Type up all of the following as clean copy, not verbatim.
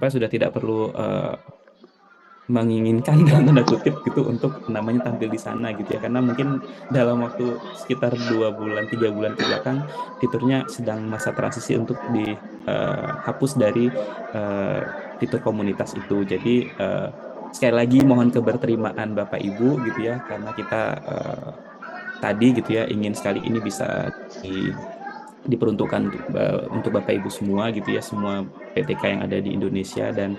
apa sudah tidak perlu menginginkan dalam tanda kutip gitu untuk namanya tampil di sana gitu ya, karena mungkin dalam waktu sekitar 2 bulan 3 bulan ke belakang fiturnya sedang masa transisi untuk dihapus dari eh, fitur komunitas itu. Jadi sekali lagi mohon keberterimaan Bapak Ibu gitu ya, karena kita tadi gitu ya ingin sekali ini bisa diperuntukkan untuk Bapak Ibu semua gitu ya, semua PTK yang ada di Indonesia, dan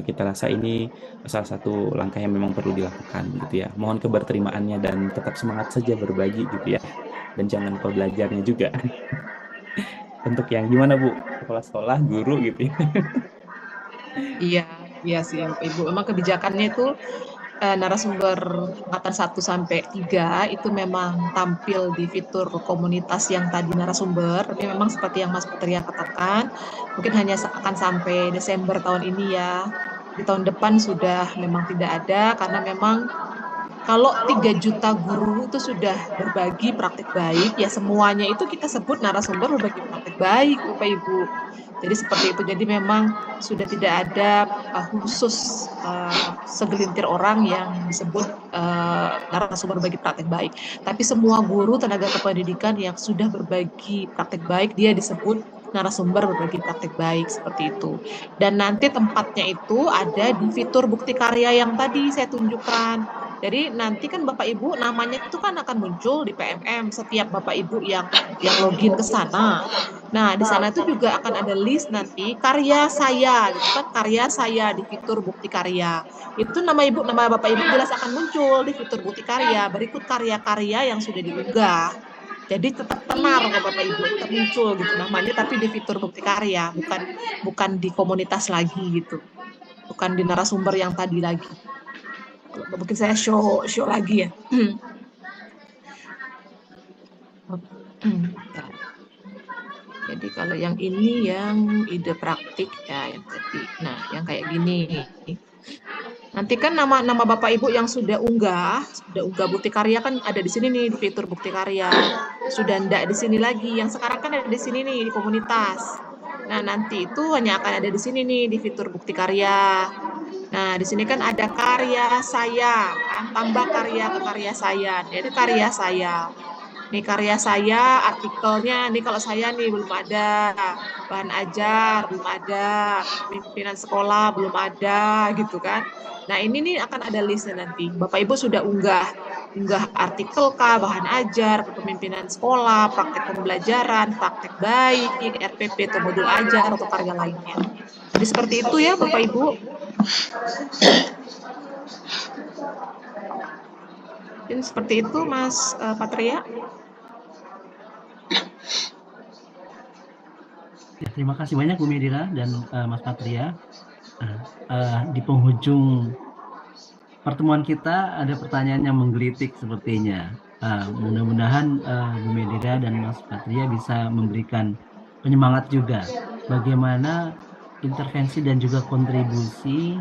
kita rasa ini salah satu langkah yang memang perlu dilakukan gitu ya. Mohon keberterimaannya dan tetap semangat saja berbagi gitu ya. Dan jangan lupa belajarnya juga. Untuk yang gimana Bu? Kepala sekolah, guru gitu ya. Iya, iya sih Bapak Ibu. Memang kebijakannya itu narasumber angkatan 1 sampai 3 itu memang tampil di fitur komunitas yang tadi narasumber, tapi memang seperti yang Mas Putri katakan, mungkin hanya akan sampai Desember tahun ini ya. Di tahun depan sudah memang tidak ada karena memang kalau 3 juta guru itu sudah berbagi praktik baik, ya semuanya itu kita sebut narasumber berbagi praktik baik, Bapak Ibu. Jadi seperti itu. Jadi memang sudah tidak ada khusus segelintir orang yang disebut narasumber berbagi praktik baik. Tapi semua guru tenaga kependidikan yang sudah berbagi praktik baik, dia disebut narasumber berbagi praktik baik seperti itu. Dan nanti tempatnya itu ada di fitur bukti karya yang tadi saya tunjukkan. Jadi nanti kan Bapak Ibu namanya itu kan akan muncul di PMM setiap Bapak Ibu yang login ke sana. Nah, di sana itu juga akan ada list nanti karya saya gitu kan, karya saya di fitur bukti karya. Itu nama Bapak Ibu jelas akan muncul di fitur bukti karya berikut karya-karya yang sudah diunggah. Jadi tetap tenar kok Bapak Ibu, tetap muncul gitu namanya tapi di fitur bukti karya, bukan bukan di komunitas lagi gitu. Bukan di narasumber yang tadi lagi. Mungkin saya show lagi ya. Jadi kalau yang ini yang ide praktik ya yang tadi. Nah, yang kayak gini. Nanti kan nama-nama Bapak Ibu yang sudah unggah bukti karya kan ada di sini nih di fitur bukti karya. Sudah ndak di sini lagi. Yang sekarang kan ada di sini nih di komunitas. Nah, nanti itu hanya akan ada di sini nih di fitur bukti karya. Nah, di sini kan ada karya saya, kan tambah karya ke karya saya. Jadi karya saya. Nih karya saya, artikelnya, nih kalau saya nih belum ada, bahan ajar belum ada, pimpinan sekolah belum ada, gitu kan. Nah ini nih akan ada listnya nanti. Bapak Ibu sudah unggah artikel kah, bahan ajar, kepemimpinan sekolah, praktek pembelajaran, praktek baik, RPP atau modul ajar atau karya lainnya. Jadi seperti itu ya Bapak Ibu. Jadi seperti itu Mas Patria. Ya, terima kasih banyak Bu Medira dan Mas Patria. Di penghujung pertemuan kita ada pertanyaan yang menggelitik sepertinya. Mudah-mudahan Bu Medira dan Mas Patria bisa memberikan penyemangat juga bagaimana intervensi dan juga kontribusi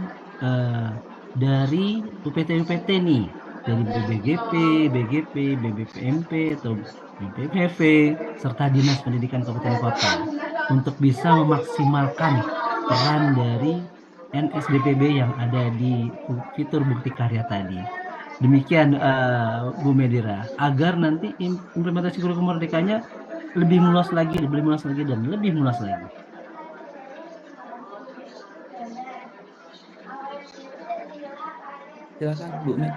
dari UPT-UPT nih, dari BBGP, BGP, BBPMP atau BPPV serta Dinas Pendidikan Kabupaten Kota untuk bisa memaksimalkan peran dari NSDPB yang ada di fitur bukti karya tadi. Demikian Bu Medira, agar nanti implementasi kurikulum merdekanya lebih meluas lagi, lebih meluas lagi, dan lebih meluas lagi. Silakan Bu Med.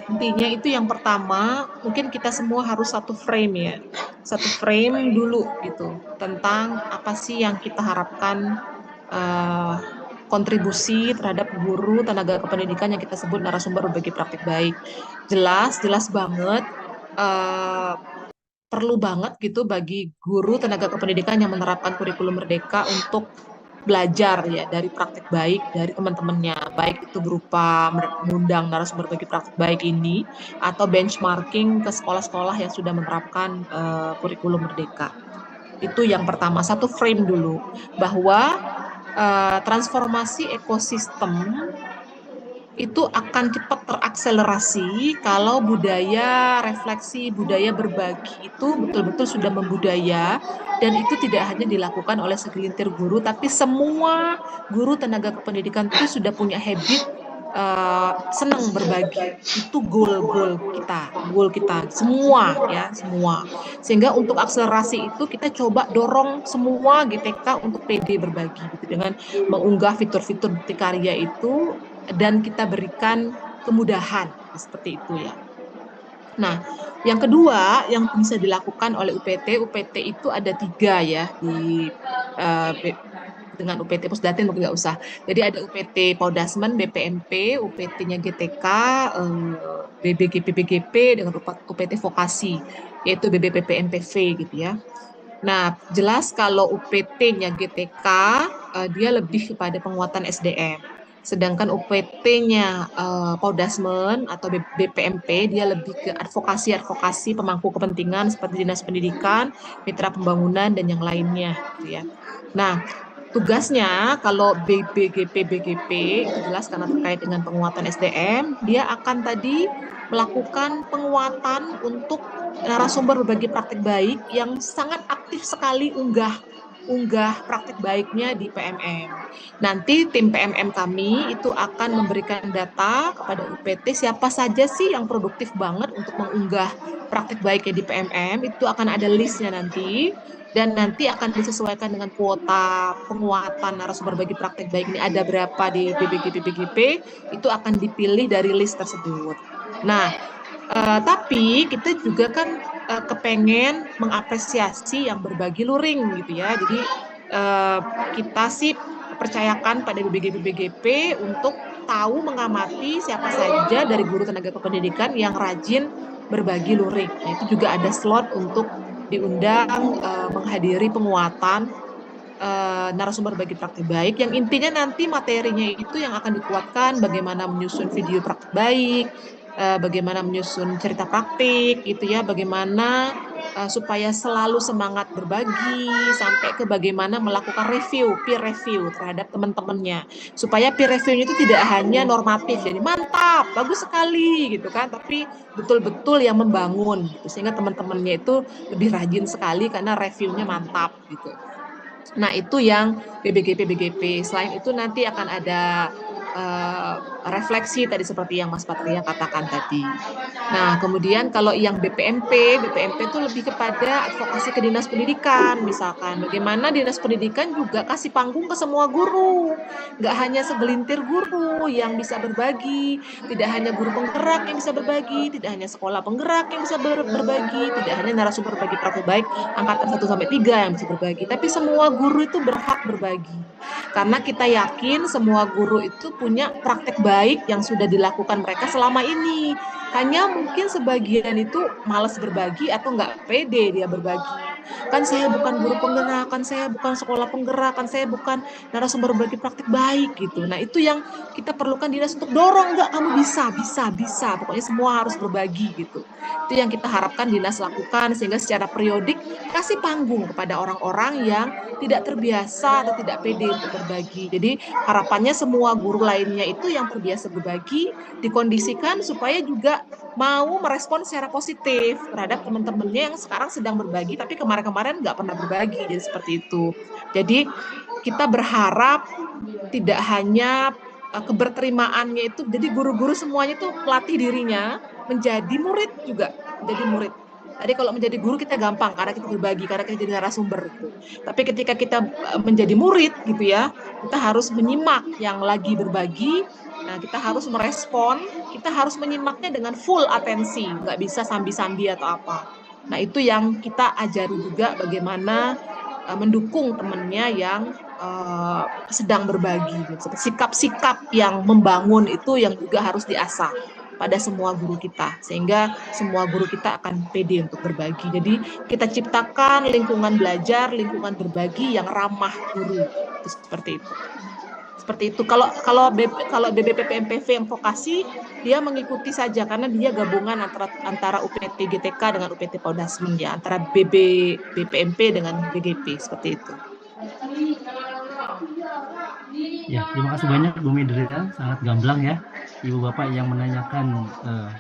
Intinya itu yang pertama, mungkin kita semua harus satu frame ya. Satu frame dulu gitu tentang apa sih yang kita harapkan kontribusi terhadap guru tenaga kependidikan yang kita sebut narasumber berbagi praktik baik. Jelas banget eh, perlu banget gitu bagi guru tenaga kependidikan yang menerapkan kurikulum merdeka untuk belajar ya dari praktik baik dari teman-temannya, baik itu berupa mengundang narasumber bagi praktik baik ini atau benchmarking ke sekolah-sekolah yang sudah menerapkan kurikulum merdeka. Itu yang pertama, satu frame dulu bahwa transformasi ekosistem itu akan cepat terakselerasi kalau budaya refleksi, budaya berbagi itu betul-betul sudah membudaya, dan itu tidak hanya dilakukan oleh segelintir guru, tapi semua guru tenaga kependidikan itu sudah punya habit senang berbagi. Itu goal kita semua ya, semua. Sehingga untuk akselerasi itu kita coba dorong semua GTK untuk PD berbagi gitu, dengan mengunggah fitur-fitur bukti karya itu, dan kita berikan kemudahan seperti itu ya. Nah, yang kedua yang bisa dilakukan oleh UPT itu ada 3 ya di dengan UPT Pusdatin mungkin nggak usah. Jadi ada UPT Podasmen, BPMP, UPT-nya GTK, BBGP dengan UPT Vokasi, yaitu BBPP MPV gitu ya. Nah, jelas kalau UPT-nya GTK, dia lebih kepada penguatan SDM. Sedangkan UPT-nya Podasmen atau BPMP, dia lebih ke advokasi pemangku kepentingan seperti Dinas Pendidikan, Mitra Pembangunan, dan yang lainnya. Gitu ya. Nah, tugasnya kalau BGP itu jelas karena terkait dengan penguatan SDM, dia akan tadi melakukan penguatan untuk narasumber berbagi praktik baik yang sangat aktif sekali unggah praktik baiknya di PMM. Nanti tim PMM kami itu akan memberikan data kepada UPT siapa saja sih yang produktif banget untuk mengunggah praktik baiknya di PMM, itu akan ada listnya nanti, dan nanti akan disesuaikan dengan kuota penguatan narasumber bagi praktik baik ini ada berapa di BBGP, itu akan dipilih dari list tersebut. Nah, tapi kita juga kan kepengen mengapresiasi yang berbagi luring gitu ya. Jadi kita sih percayakan pada BBGP untuk tahu mengamati siapa saja dari guru tenaga kependidikan yang rajin berbagi luring. Nah, itu juga ada slot untuk diundang menghadiri penguatan narasumber bagi praktik baik, yang intinya nanti materinya itu yang akan dikuatkan bagaimana menyusun video praktik baik, bagaimana menyusun cerita praktik gitu ya, bagaimana supaya selalu semangat berbagi, sampai ke bagaimana melakukan peer review terhadap teman-temannya, supaya peer review itu tidak hanya normatif, jadi mantap, bagus sekali gitu kan, tapi betul-betul yang membangun gitu, sehingga teman-temannya itu lebih rajin sekali karena reviewnya mantap gitu. Nah, itu yang BGP. Selain itu nanti akan ada refleksi tadi seperti yang Mas Patria katakan tadi. Nah, kemudian kalau yang BPMP itu lebih kepada advokasi ke Dinas Pendidikan, misalkan bagaimana Dinas Pendidikan juga kasih panggung ke semua guru, nggak hanya segelintir guru yang bisa berbagi, tidak hanya guru penggerak yang bisa berbagi, tidak hanya sekolah penggerak yang bisa berbagi, tidak hanya narasumber berbagi praktik baik angkatan 1-3 yang bisa berbagi, tapi semua guru itu berhak berbagi. Karena kita yakin semua guru itu punya praktek baik yang sudah dilakukan mereka selama ini. Hanya mungkin sebagian itu malas berbagi atau nggak pede dia berbagi. Kan saya bukan guru penggerak, kan saya bukan sekolah penggerak, kan saya bukan narasumber berbagi praktik baik gitu. Nah, itu yang kita perlukan dinas untuk dorong, nggak, kamu bisa. Pokoknya semua harus berbagi gitu. Itu yang kita harapkan dinas lakukan, sehingga secara periodik kasih panggung kepada orang-orang yang tidak terbiasa atau tidak pede untuk berbagi. Jadi harapannya semua guru lainnya itu yang terbiasa berbagi dikondisikan supaya juga mau merespon secara positif terhadap teman-temannya yang sekarang sedang berbagi tapi kemarin-kemarin nggak pernah berbagi. Jadi seperti itu. Jadi kita berharap tidak hanya keberterimaannya itu, jadi guru-guru semuanya itu melatih dirinya menjadi murid juga, menjadi murid. Tadi kalau menjadi guru kita gampang karena kita berbagi, karena kita jadi narasumber gitu. Tapi ketika kita menjadi murid gitu ya, kita harus menyimak yang lagi berbagi. Nah, kita harus merespon, kita harus menyimaknya dengan full atensi, nggak bisa sambi-sambi atau apa. Nah, itu yang kita ajari juga bagaimana mendukung temannya yang sedang berbagi. Gitu. Sikap-sikap yang membangun itu yang juga harus diasah pada semua guru kita, sehingga semua guru kita akan pede untuk berbagi. Jadi kita ciptakan lingkungan belajar, lingkungan berbagi yang ramah guru. Itu seperti itu. Seperti itu. Kalau BBPP MPV yang vokasi, dia mengikuti saja karena dia gabungan antara UPT GTK dengan UPT Podasmen ya, antara BPMP dengan BGP seperti itu. Ya, terima kasih banyak Bu Medrina, sangat gamblang ya. Ibu Bapak yang menanyakan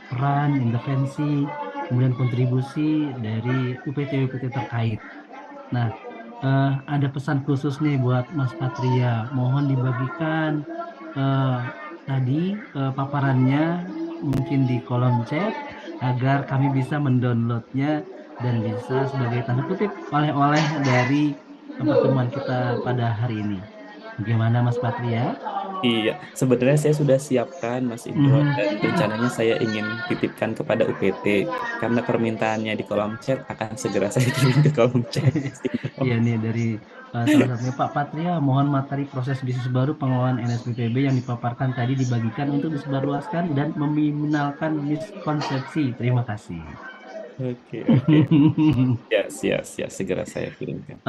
peran, intervensi, kemudian kontribusi dari UPT-UPT terkait. Nah, ada pesan khusus nih buat Mas Patria. Mohon dibagikan eh, tadi paparannya mungkin di kolom chat agar kami bisa mendownloadnya dan bisa sebagai tanda kutip oleh-oleh dari pertemuan kita pada hari ini. Bagaimana Mas Patria? Iya, sebenarnya saya sudah siapkan Mas Indro Mhm. dan rencananya saya ingin titipkan kepada UPT karena permintaannya di kolom chat akan segera saya kirim ke kolom chat Mas Indro. Iya nih dari salah satunya Pak Patria, mohon materi proses bisnis baru pengelolaan NSPPB yang dipaparkan tadi dibagikan untuk disebarluaskan dan meminimalkan miskonsepsi. Terima kasih. Oke, oke. Ya, siap, siap. Segera saya kirimkan.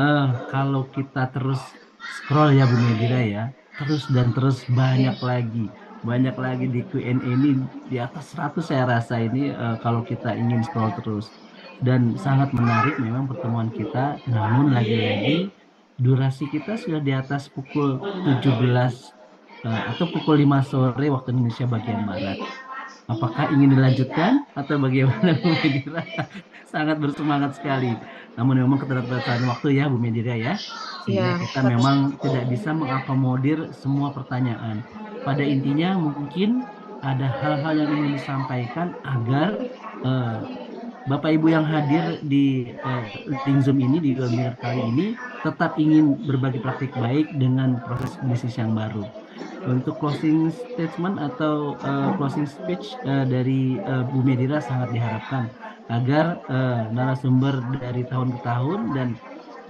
Kalau kita terus scroll ya Bu Medira ya, terus dan terus banyak lagi di Q&A ini di atas 100 saya rasa ini kalau kita ingin scroll terus. Dan sangat menarik memang pertemuan kita, namun lagi-lagi durasi kita sudah di atas pukul 17 atau pukul 5 sore waktu Indonesia bagian Barat. Apakah ingin dilanjutkan atau bagaimana Bu Medira? Sangat bersemangat sekali. Namun memang keterbatasan waktu ya Bu Medira ya. Ya, Sehingga kita batas. memang tidak bisa mengakomodir semua pertanyaan. Pada intinya mungkin ada hal-hal yang ingin disampaikan agar eh, Bapak Ibu yang hadir di link Zoom ini di webinar kali ini tetap ingin berbagi praktik baik dengan proses bisnis yang baru. Untuk closing statement atau closing speech dari Bu Medira sangat diharapkan agar narasumber dari tahun ke tahun dan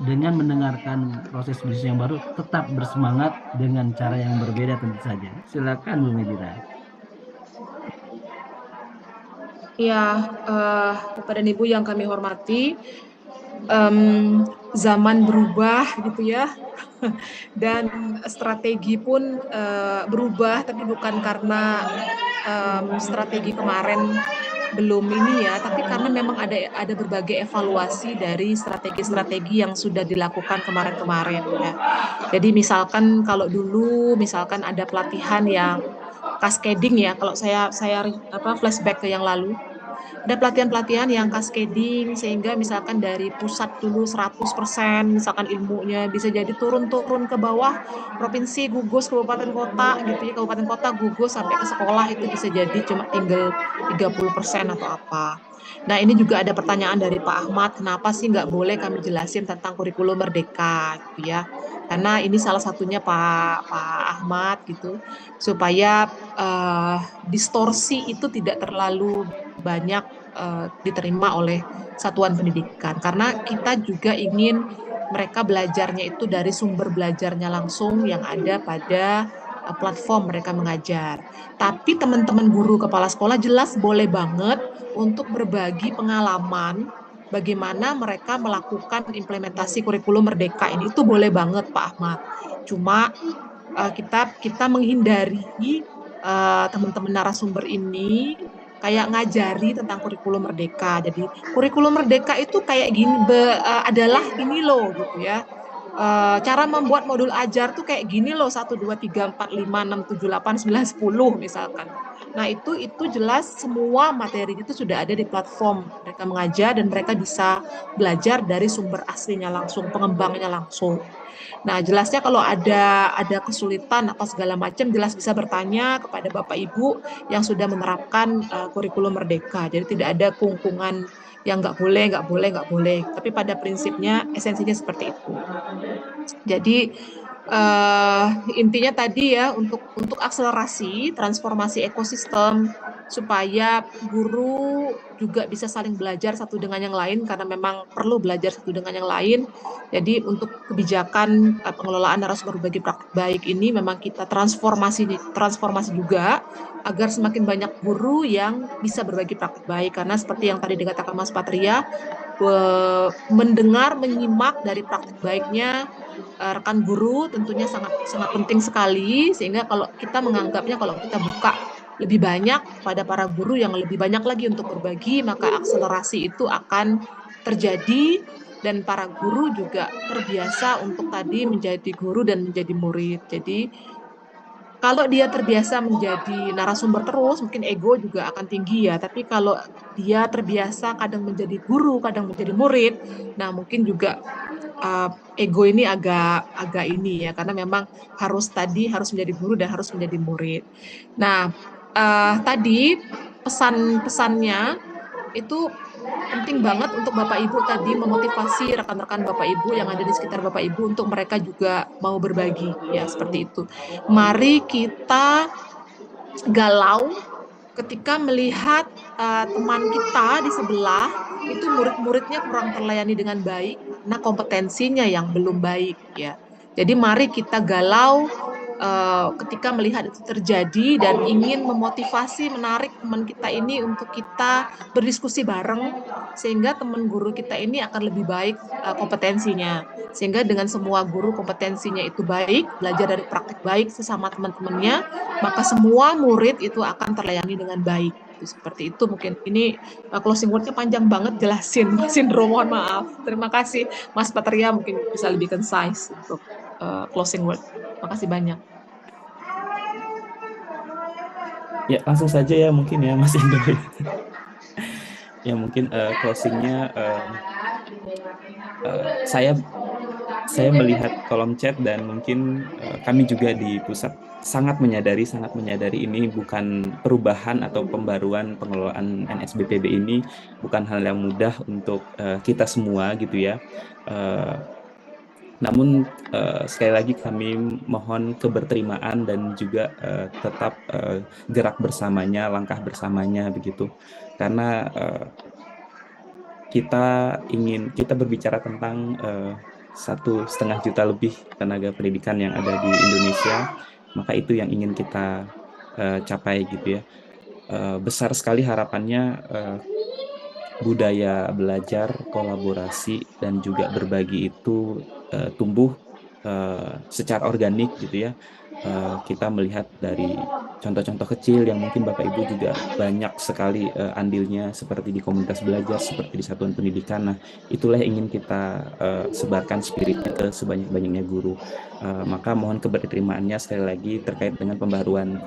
dengan mendengarkan proses bisnis yang baru tetap bersemangat dengan cara yang berbeda tentu saja. Silakan Bu Medira. Ya, Bapak dan Ibu yang kami hormati, zaman berubah gitu ya, dan strategi pun berubah, tapi bukan karena strategi kemarin belum ini ya, tapi karena memang ada berbagai evaluasi dari strategi-strategi yang sudah dilakukan kemarin-kemarin ya. Jadi misalkan kalau dulu misalkan ada pelatihan yang cascading ya, kalau saya flashback ke yang lalu, ada pelatihan-pelatihan yang cascading sehingga misalkan dari pusat dulu 100% misalkan ilmunya bisa jadi turun-turun ke bawah provinsi gugus kabupaten kota gitu ya, kabupaten kota gugus sampai ke sekolah itu bisa jadi cuma tinggal 30% atau apa. Nah, ini juga ada pertanyaan dari Pak Ahmad, kenapa sih nggak boleh kami jelasin tentang kurikulum Merdeka gitu ya. Karena ini salah satunya Pak Ahmad gitu, supaya distorsi itu tidak terlalu banyak diterima oleh satuan pendidikan. Karena kita juga ingin mereka belajarnya itu dari sumber belajarnya langsung yang ada pada platform mereka mengajar. Tapi teman-teman guru kepala sekolah jelas boleh banget untuk berbagi pengalaman bagaimana mereka melakukan implementasi kurikulum Merdeka ini, itu boleh banget Pak Ahmad. Cuma kita menghindari teman-teman narasumber ini kayak ngajari tentang kurikulum Merdeka. Jadi kurikulum Merdeka itu kayak gini adalah gini loh gitu ya. Cara membuat modul ajar tuh kayak gini loh, 1 2 3 4 5 6 7 8 9 10 misalkan. Nah, itu jelas semua materi itu sudah ada di platform mereka mengajar dan mereka bisa belajar dari sumber aslinya langsung, pengembangnya langsung. Nah, jelasnya kalau ada kesulitan apa segala macam, jelas bisa bertanya kepada Bapak Ibu yang sudah menerapkan kurikulum Merdeka. Jadi tidak ada kungkungan yang nggak boleh, nggak boleh, nggak boleh. Tapi pada prinsipnya esensinya seperti itu. Jadi uh, intinya tadi ya untuk akselerasi transformasi ekosistem supaya guru juga bisa saling belajar satu dengan yang lain karena memang perlu belajar satu dengan yang lain. Jadi untuk kebijakan pengelolaan narasumber berbagi praktik baik ini memang kita transformasi juga agar semakin banyak guru yang bisa berbagi praktik baik karena seperti yang tadi dikatakan Mas Patria, mendengar menyimak dari praktik baiknya rekan guru tentunya sangat sangat penting sekali sehingga kalau kita menganggapnya kalau kita buka lebih banyak pada para guru yang lebih banyak lagi untuk berbagi maka akselerasi itu akan terjadi dan para guru juga terbiasa untuk tadi menjadi guru dan menjadi murid. Jadi Kalau dia terbiasa menjadi narasumber terus, mungkin ego juga akan tinggi ya. Tapi kalau dia terbiasa kadang menjadi guru, kadang menjadi murid, nah mungkin juga ego ini agak agak ini ya, karena memang harus menjadi guru dan harus menjadi murid. Nah, tadi pesan-pesannya itu penting banget untuk Bapak Ibu tadi memotivasi rekan-rekan Bapak Ibu yang ada di sekitar Bapak Ibu untuk mereka juga mau berbagi ya seperti itu. Mari kita galau ketika melihat teman kita di sebelah itu murid-muridnya kurang terlayani dengan baik karena kompetensinya yang belum baik ya. Jadi mari kita galau ketika melihat itu terjadi dan ingin memotivasi, menarik teman kita ini untuk kita berdiskusi bareng sehingga teman guru kita ini akan lebih baik kompetensinya. Sehingga dengan semua guru kompetensinya itu baik, belajar dari praktik baik sesama teman-temannya, maka semua murid itu akan terlayani dengan baik. Seperti itu mungkin. Ini closing word-nya panjang banget jelasin Mas Indro, mohon maaf. Terima kasih Mas Patria, mungkin bisa lebih concise untuk closing word. Makasih banyak. Ya, langsung saja ya mungkin ya Mas Indro. Ya mungkin closingnya saya melihat kolom chat dan mungkin kami juga di pusat sangat menyadari ini bukan perubahan atau pembaruan pengelolaan NSBPB ini bukan hal yang mudah untuk kita semua gitu ya. Namun sekali lagi kami mohon keberterimaan dan juga tetap gerak bersamanya, langkah bersamanya begitu. Karena kita berbicara tentang 1,5 juta lebih tenaga pendidikan yang ada di Indonesia, maka itu yang ingin kita capai gitu ya. Besar sekali harapannya budaya belajar, kolaborasi, dan juga berbagi itu tumbuh secara organik gitu ya. Kita melihat dari contoh-contoh kecil yang mungkin Bapak Ibu juga banyak sekali andilnya seperti di komunitas belajar, seperti di satuan pendidikan. Nah, itulah yang ingin kita sebarkan spiritnya ke sebanyak-banyaknya guru. Maka mohon keberterimaannya sekali lagi terkait dengan pembaruan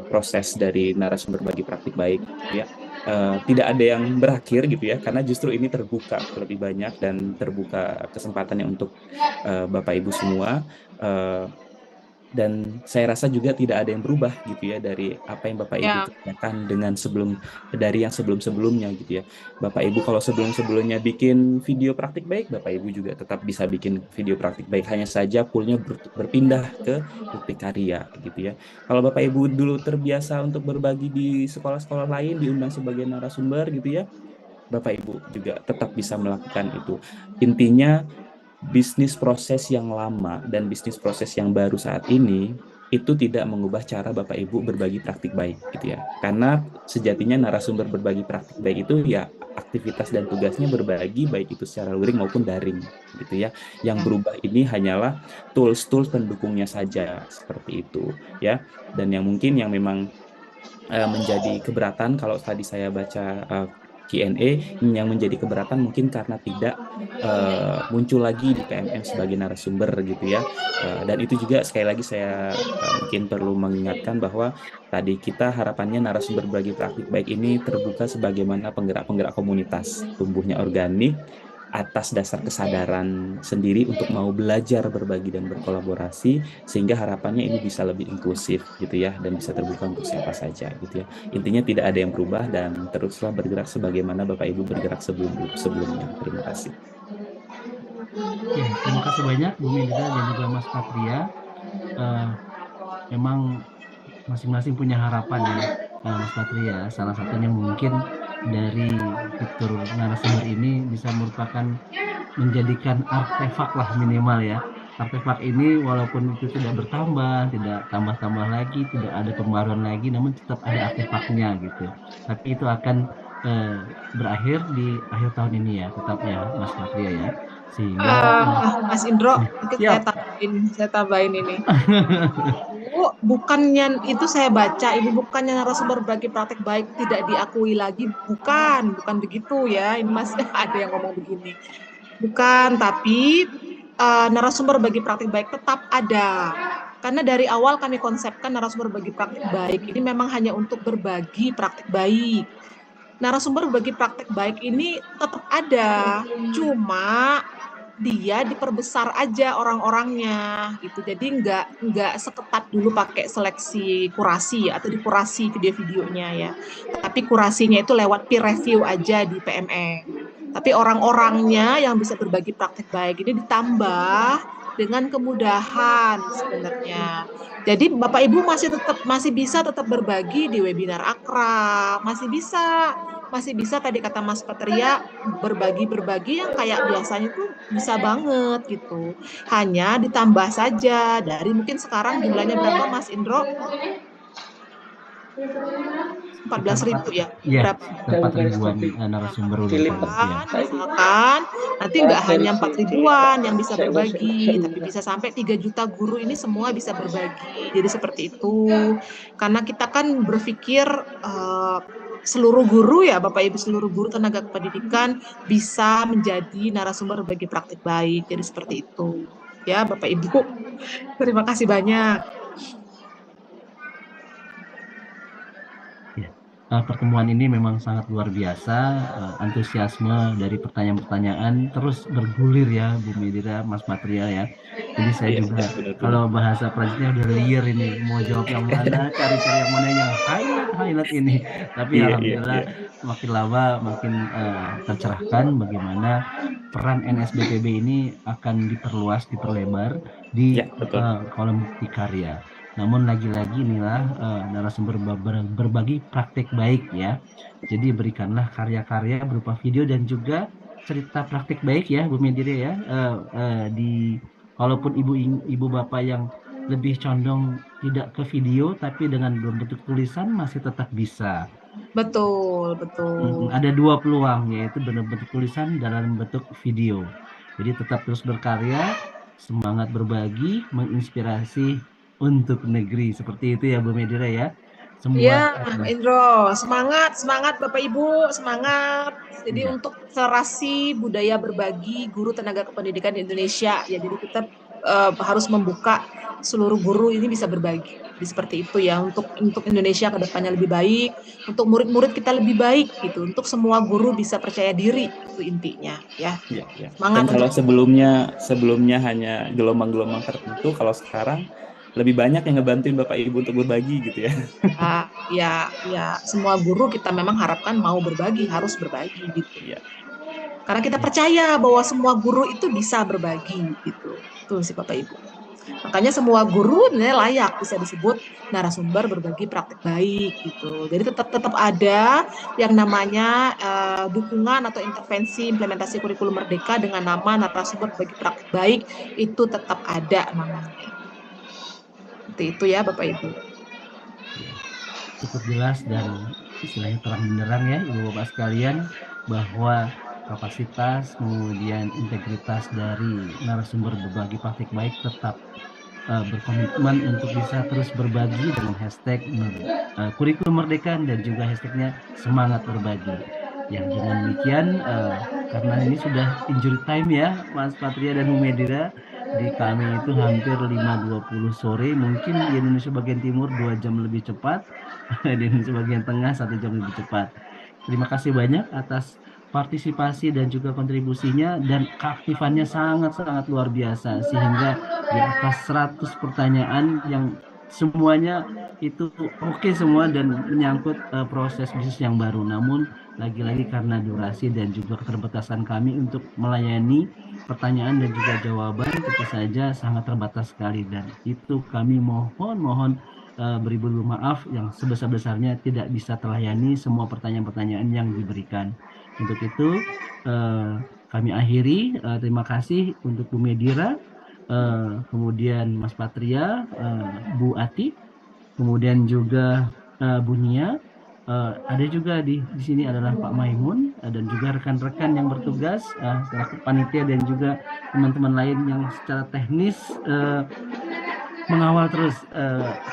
proses dari narasumber bagi praktik baik gitu ya. Tidak ada yang berakhir gitu ya, karena justru ini terbuka lebih banyak dan terbuka kesempatannya untuk Bapak Ibu semua. Dan saya rasa juga tidak ada yang berubah gitu ya dari apa yang Bapak Ibu kerjakan dari yang sebelum-sebelumnya gitu ya. Bapak Ibu kalau sebelum-sebelumnya bikin video praktik baik, Bapak Ibu juga tetap bisa bikin video praktik baik, hanya saja poolnya berpindah ke Karya gitu ya. Kalau Bapak Ibu dulu terbiasa untuk berbagi di sekolah-sekolah lain, diundang sebagai narasumber gitu ya, Bapak Ibu juga tetap bisa melakukan itu. Intinya bisnis proses yang lama dan bisnis proses yang baru saat ini itu tidak mengubah cara Bapak Ibu berbagi praktik baik gitu ya. Karena sejatinya narasumber berbagi praktik baik itu ya aktivitas dan tugasnya berbagi baik itu secara luring maupun daring gitu ya. Yang berubah ini hanyalah tools-tools pendukungnya saja seperti itu ya. Dan yang mungkin yang memang menjadi keberatan kalau tadi saya baca Q&A, yang menjadi keberatan mungkin karena tidak muncul lagi di PMM sebagai narasumber gitu ya. Dan itu juga sekali lagi saya mungkin perlu mengingatkan bahwa tadi kita harapannya narasumber bagi praktik baik ini terbuka sebagaimana penggerak-penggerak komunitas, tumbuhnya organik atas dasar kesadaran sendiri untuk mau belajar, berbagi, dan berkolaborasi, sehingga harapannya ini bisa lebih inklusif gitu ya, dan bisa terbuka untuk siapa saja gitu ya. Intinya tidak ada yang berubah dan teruslah bergerak sebagaimana Bapak Ibu bergerak sebelumnya. Terima kasih. Ya, terima kasih banyak Bu Mega dan juga Mas Patria. Memang masing-masing punya harapan ya, Mas Patria. Salah satunya mungkin dari fitur narasumber ini bisa merupakan menjadikan artefak lah minimal ya. Artefak ini walaupun itu tidak bertambah, tidak tambah-tambah lagi, tidak ada pembaruan lagi, namun tetap ada artefaknya gitu. Tapi itu akan berakhir di akhir tahun ini ya, tetap ya Mas Patria ya. Sehingga Mas Indro, mungkin saya tambahin ini. Bukannya itu saya baca, ini bukannya narasumber bagi praktek baik tidak diakui lagi, bukan begitu ya. Ini Mas ada yang ngomong begini. Bukan, tapi narasumber bagi praktik baik tetap ada. Karena dari awal kami konsepkan narasumber berbagi praktik baik ini memang hanya untuk berbagi praktik baik. Narasumber berbagi praktik baik ini tetap ada, cuma dia diperbesar aja orang-orangnya gitu. Jadi nggak seketat dulu pakai seleksi kurasi atau dikurasi video-videonya ya. Tapi kurasinya itu lewat peer review aja di PMN. Tapi orang-orangnya yang bisa berbagi praktik baik ini ditambah dengan kemudahan sebenarnya. Jadi Bapak Ibu masih bisa tetap berbagi di webinar akrab, masih bisa tadi kata Mas Patria berbagi yang kayak biasanya tuh bisa banget gitu. Hanya ditambah saja dari mungkin sekarang jumlahnya berapa Mas Indro? 14.000 ya. Ya, Berapa? 4 ribuan narasumber udah Misalkan nanti nggak hanya 4 ribuan yang bisa berbagi, tapi bisa sampai 3 juta guru ini semua bisa berbagi. Jadi seperti itu. Karena kita kan berpikir seluruh guru ya, Bapak Ibu seluruh guru tenaga kependidikan bisa menjadi narasumber berbagi praktik baik. Jadi seperti itu. Ya, Bapak Ibu. Terima kasih banyak. Pertemuan ini memang sangat luar biasa, antusiasme dari pertanyaan-pertanyaan terus bergulir ya Bu Medira, Mas Patria ya. Jadi saya juga kalau bahasa Prancisnya udah liar ini, mau jawab yang mana, cari-cari yang mana yang highlight ini. Tapi alhamdulillah makin lama makin tercerahkan bagaimana peran NSBPB ini akan diperlebar di kolom bukti karya. Namun lagi-lagi inilah narasumber berbagi praktik baik ya. Jadi berikanlah karya-karya berupa video dan juga cerita praktik baik ya Bu Medira ya. Walaupun ibu bapak yang lebih condong tidak ke video tapi dengan berbentuk tulisan masih tetap bisa. Betul. Ada 2 peluang yaitu bentuk tulisan dalam bentuk video. Jadi tetap terus berkarya, semangat berbagi, menginspirasi untuk negeri. Seperti itu ya Bu Medira ya. Iya, Indro, semangat Bapak Ibu, semangat. Jadi untuk akselerasi budaya berbagi guru tenaga kependidikan di Indonesia, ya jadi kita harus membuka seluruh guru ini bisa berbagi. Jadi seperti itu ya, untuk Indonesia ke depannya lebih baik, untuk murid-murid kita lebih baik gitu, untuk semua guru bisa percaya diri, itu intinya ya. Semangat. Dan kalau sebelumnya hanya gelombang-gelombang tertentu, kalau sekarang lebih banyak yang ngebantuin Bapak Ibu untuk berbagi gitu ya. Ya, semua guru kita memang harapkan mau berbagi, harus berbagi gitu. Ya. Karena kita percaya bahwa semua guru itu bisa berbagi gitu. Tuh sih Bapak Ibu. Makanya semua guru layak bisa disebut narasumber berbagi praktik baik gitu. Jadi tetap ada yang namanya dukungan atau intervensi implementasi kurikulum merdeka dengan nama narasumber berbagi praktik baik itu tetap ada namanya. Seperti itu ya Bapak Ibu. Cukup jelas dan istilahnya terang benderang ya Ibu Bapak sekalian bahwa kapasitas kemudian integritas dari narasumber berbagi praktik baik tetap berkomitmen untuk bisa terus berbagi dengan hashtag kurikulum merdeka dan juga hashtagnya semangat berbagi. Yang dengan demikian karena ini sudah injury time ya Mas Patria dan Bu Medira, di kami itu hampir 5.20 sore, mungkin di Indonesia bagian timur 2 jam lebih cepat, di Indonesia bagian tengah 1 jam lebih cepat. Terima kasih banyak atas partisipasi dan juga kontribusinya, dan keaktifannya sangat-sangat luar biasa sehingga di atas 100 pertanyaan yang semuanya itu oke semua dan menyangkut proses bisnis yang baru. Namun lagi-lagi karena durasi dan juga keterbatasan kami untuk melayani pertanyaan dan juga jawaban tentu saja sangat terbatas sekali, dan itu kami mohon beribu maaf yang sebesar-besarnya tidak bisa terlayani semua pertanyaan-pertanyaan yang diberikan. Untuk itu kami akhiri. Terima kasih untuk Bu Medira, kemudian Mas Patria, Bu Ati, kemudian juga Bu Nia. Ada juga di sini adalah Pak Maimun dan juga rekan-rekan yang bertugas selaku panitia dan juga teman-teman lain yang secara teknis mengawal terus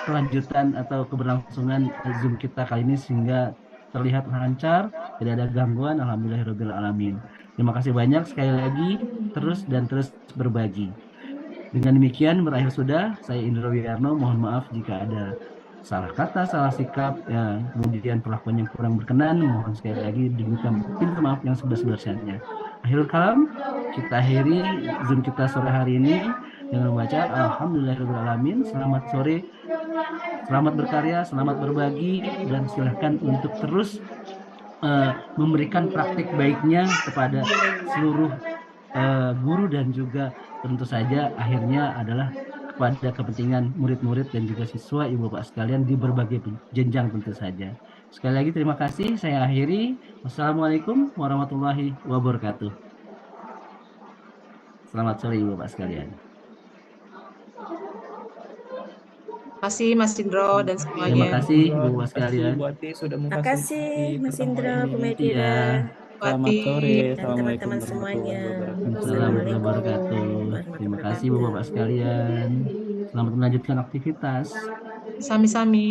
kelanjutan atau keberlangsungan Zoom kita kali ini sehingga terlihat lancar, tidak ada gangguan. Alhamdulillahirabbil alamin. Terima kasih banyak sekali lagi, terus berbagi. Dengan demikian berakhir sudah. Saya Indro Wiyarno. Mohon maaf jika ada salah kata, salah sikap, ya, kemudian perlakuan yang kurang berkenan. Mohon sekali lagi diberikan pinta maaf yang sebesar-besarnya. Akhirul kalam, kita akhiri Zoom kita sore hari ini dengan membaca Alhamdulillahirrahmanirrahim. Selamat sore, selamat berkarya, selamat berbagi, dan silahkan untuk terus memberikan praktik baiknya kepada seluruh guru dan juga tentu saja akhirnya adalah kepada kepentingan murid-murid dan juga siswa ibu bapak sekalian di berbagai jenjang tentu saja. Sekali lagi terima kasih, saya akhiri. Wassalamualaikum warahmatullahi wabarakatuh. Selamat sore ibu bapak sekalian. Terima kasih Mas Indro dan Terima semuanya. kasih ibu bapak Terima kasih sekalian. Bu Ati sudah Makasih memfasilitasi Mas pertemuan Indro, Bu ini. Medira, Iya. Selamat sore. dan Assalamualaikum teman-teman warahmatullahi semuanya. wabarakatuh. Assalamualaikum warahmatullahi Assalamualaikum wabarakatuh. Terima warahmatullahi kasih ibu bapak sekalian. Selamat melanjutkan aktivitas. Sami-sami.